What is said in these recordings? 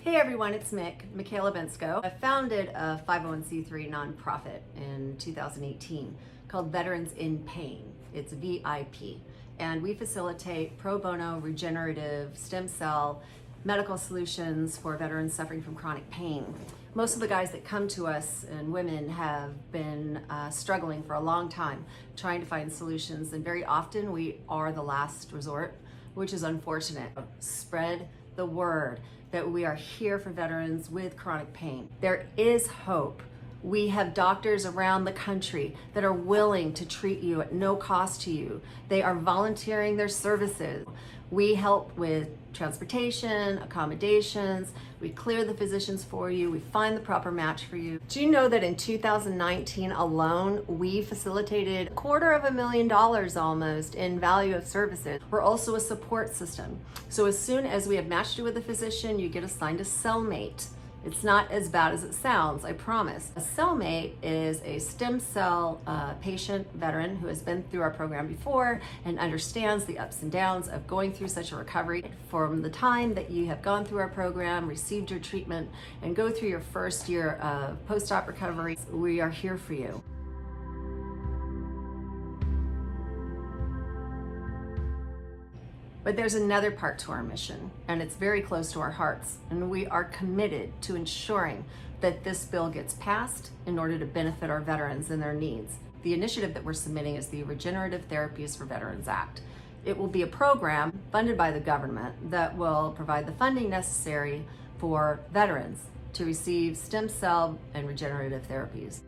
Hey everyone, it's Michaela Bensko. I founded a 501c3 nonprofit in 2018 called Veterans in Pain. It's VIP. And we facilitate pro bono, regenerative, stem cell, medical solutions for veterans suffering from chronic pain. Most of the guys that come to us and women have been struggling for a long time, trying to find solutions, and very often we are the last resort, which is unfortunate. Spread the word that we are here for veterans with chronic pain. There is hope. We have doctors around the country that are willing to treat you at no cost to you. They are volunteering their services. We help with transportation, accommodations, we clear the physicians for you, we find the proper match for you. Do you know that in 2019 alone, we facilitated $250,000 almost in value of services? We're also a support system. So as soon as we have matched you with a physician, you get assigned a cellmate. It's not as bad as it sounds, I promise. A cellmate is a stem cell patient veteran who has been through our program before and understands the ups and downs of going through such a recovery. From the time that you have gone through our program, received your treatment, and go through your first year of post-op recovery, we are here for you. But there's another part to our mission, and it's very close to our hearts, and we are committed to ensuring that this bill gets passed in order to benefit our veterans and their needs. The initiative that we're submitting is the Regenerative Therapies for Veterans Act. It will be a program funded by the government that will provide the funding necessary for veterans to receive stem cell and regenerative therapies.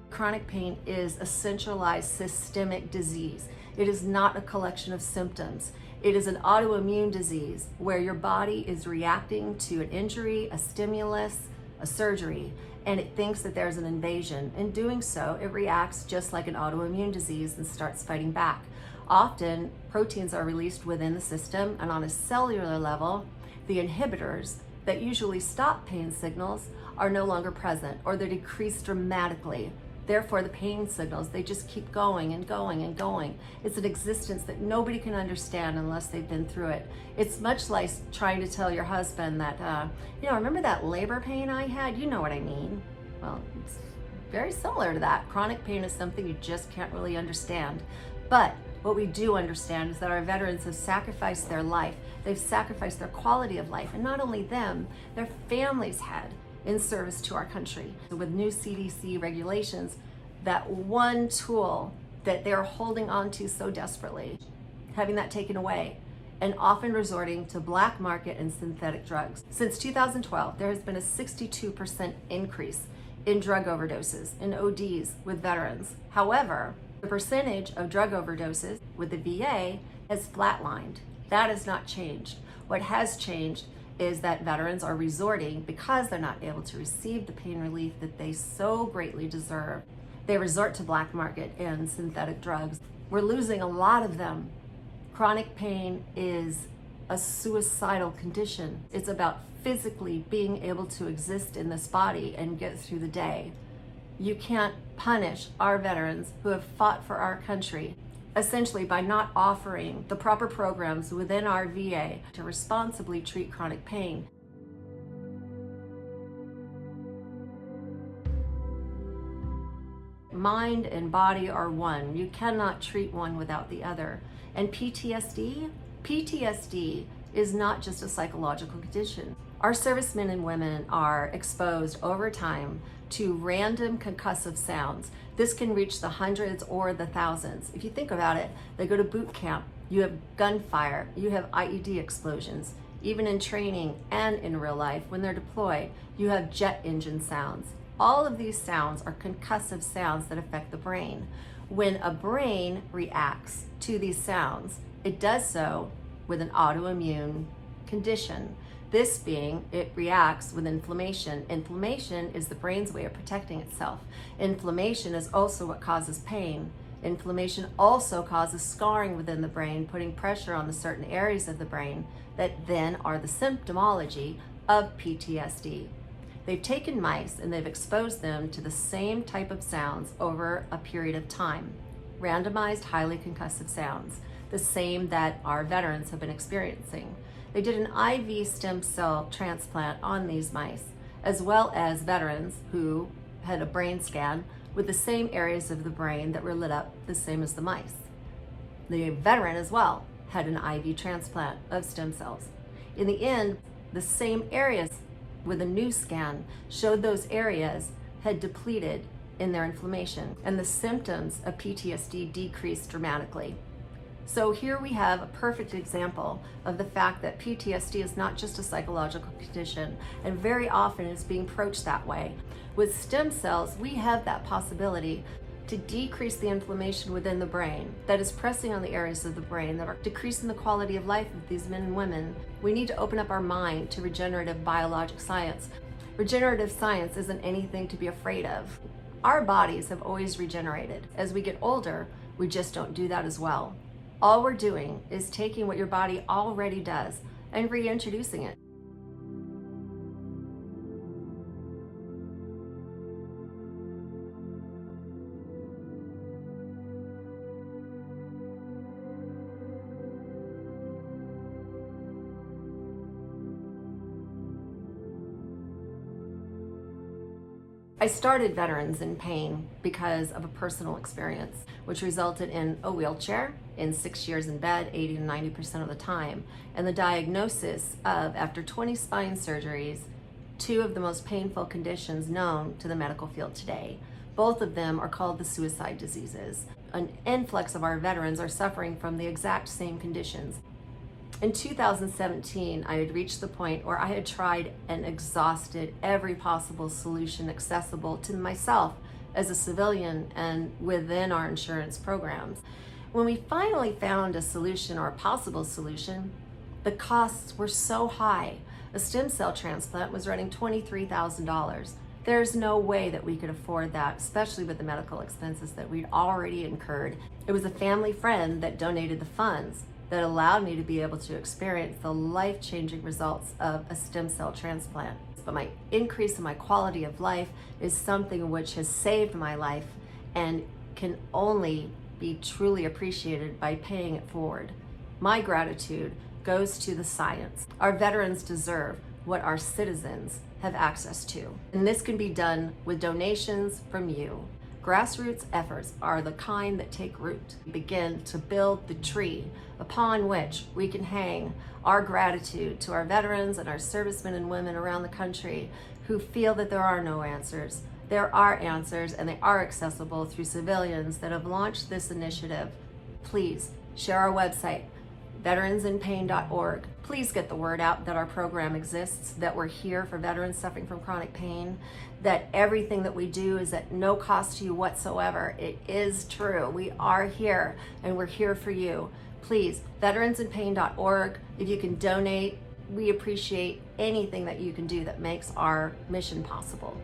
Chronic pain is a centralized systemic disease. It is not a collection of symptoms. It is an autoimmune disease where your body is reacting to an injury, a stimulus, a surgery, and it thinks that there's an invasion. In doing so, it reacts just like an autoimmune disease and starts fighting back. Often, proteins are released within the system, and on a cellular level, the inhibitors that usually stop pain signals are no longer present, or they're decreased dramatically. Therefore, the pain signals, they just keep going and going and going. It's an existence that nobody can understand unless they've been through it. It's much like trying to tell your husband that, remember that labor pain I had? You know what I mean. Well, it's very similar to that. Chronic pain is something you just can't really understand. But what we do understand is that our veterans have sacrificed their life. They've sacrificed their quality of life. And not only them, their families had, in service to our country. With new CDC regulations, that one tool that they're holding on to so desperately, having that taken away, and often resorting to black market and synthetic drugs. Since 2012, there has been a 62% increase in drug overdoses, in ODs with veterans. However, the percentage of drug overdoses with the VA has flatlined. That has not changed. What has changed is that veterans are resorting, because they're not able to receive the pain relief that they so greatly deserve. They resort to black market and synthetic drugs. We're losing a lot of them. Chronic pain is a suicidal condition. It's about physically being able to exist in this body and get through the day. You can't punish our veterans who have fought for our country essentially by not offering the proper programs within our VA to responsibly treat chronic pain. Mind and body are one. You cannot treat one without the other. And PTSD is not just a psychological condition. Our servicemen and women are exposed over time to random concussive sounds. This can reach the hundreds or the thousands. If you think about it, they go to boot camp, you have gunfire, you have IED explosions. Even in training and in real life, when they're deployed, you have jet engine sounds. All of these sounds are concussive sounds that affect the brain. When a brain reacts to these sounds, it does so with an autoimmune condition. This being, it reacts with inflammation. Inflammation is the brain's way of protecting itself. Inflammation is also what causes pain. Inflammation also causes scarring within the brain, putting pressure on the certain areas of the brain that then are the symptomology of PTSD. They've taken mice and they've exposed them to the same type of sounds over a period of time. Randomized, highly concussive sounds. the same that our veterans have been experiencing. They did an IV stem cell transplant on these mice, as well as veterans who had a brain scan with the same areas of the brain that were lit up the same as the mice. The veteran as well had an IV transplant of stem cells. In the end, the same areas with a new scan showed those areas had depleted in their inflammation, and the symptoms of PTSD decreased dramatically. So here we have a perfect example of the fact that PTSD is not just a psychological condition, and very often is being approached that way. With stem cells, we have that possibility to decrease the inflammation within the brain that is pressing on the areas of the brain that are decreasing the quality of life of these men and women. We need to open up our mind to regenerative biologic science. Regenerative science isn't anything to be afraid of. Our bodies have always regenerated. As we get older, we just don't do that as well. All we're doing is taking what your body already does and reintroducing it. I started Veterans in Pain because of a personal experience, which resulted in a wheelchair, in 6 years in bed, 80 to 90% of the time, and the diagnosis of, after 20 spine surgeries, 2 of the most painful conditions known to the medical field today. Both of them are called the suicide diseases. An influx of our veterans are suffering from the exact same conditions. In 2017, I had reached the point where I had tried and exhausted every possible solution accessible to myself as a civilian and within our insurance programs. When we finally found a solution, or a possible solution, the costs were so high. A stem cell transplant was running $23,000. There's no way that we could afford that, especially with the medical expenses that we'd already incurred. It was a family friend that donated the funds that allowed me to be able to experience the life-changing results of a stem cell transplant. But my increase in my quality of life is something which has saved my life and can only be truly appreciated by paying it forward. My gratitude goes to the science. Our veterans deserve what our citizens have access to. And this can be done with donations from you. Grassroots efforts are the kind that take root. We begin to build the tree upon which we can hang our gratitude to our veterans and our servicemen and women around the country who feel that there are no answers. There are answers, and they are accessible through civilians that have launched this initiative. Please share our website, veteransinpain.org. Please get the word out that our program exists, that we're here for veterans suffering from chronic pain, that everything that we do is at no cost to you whatsoever. It is true. We are here, and we're here for you. Please, veteransinpain.org. If you can donate, we appreciate anything that you can do that makes our mission possible.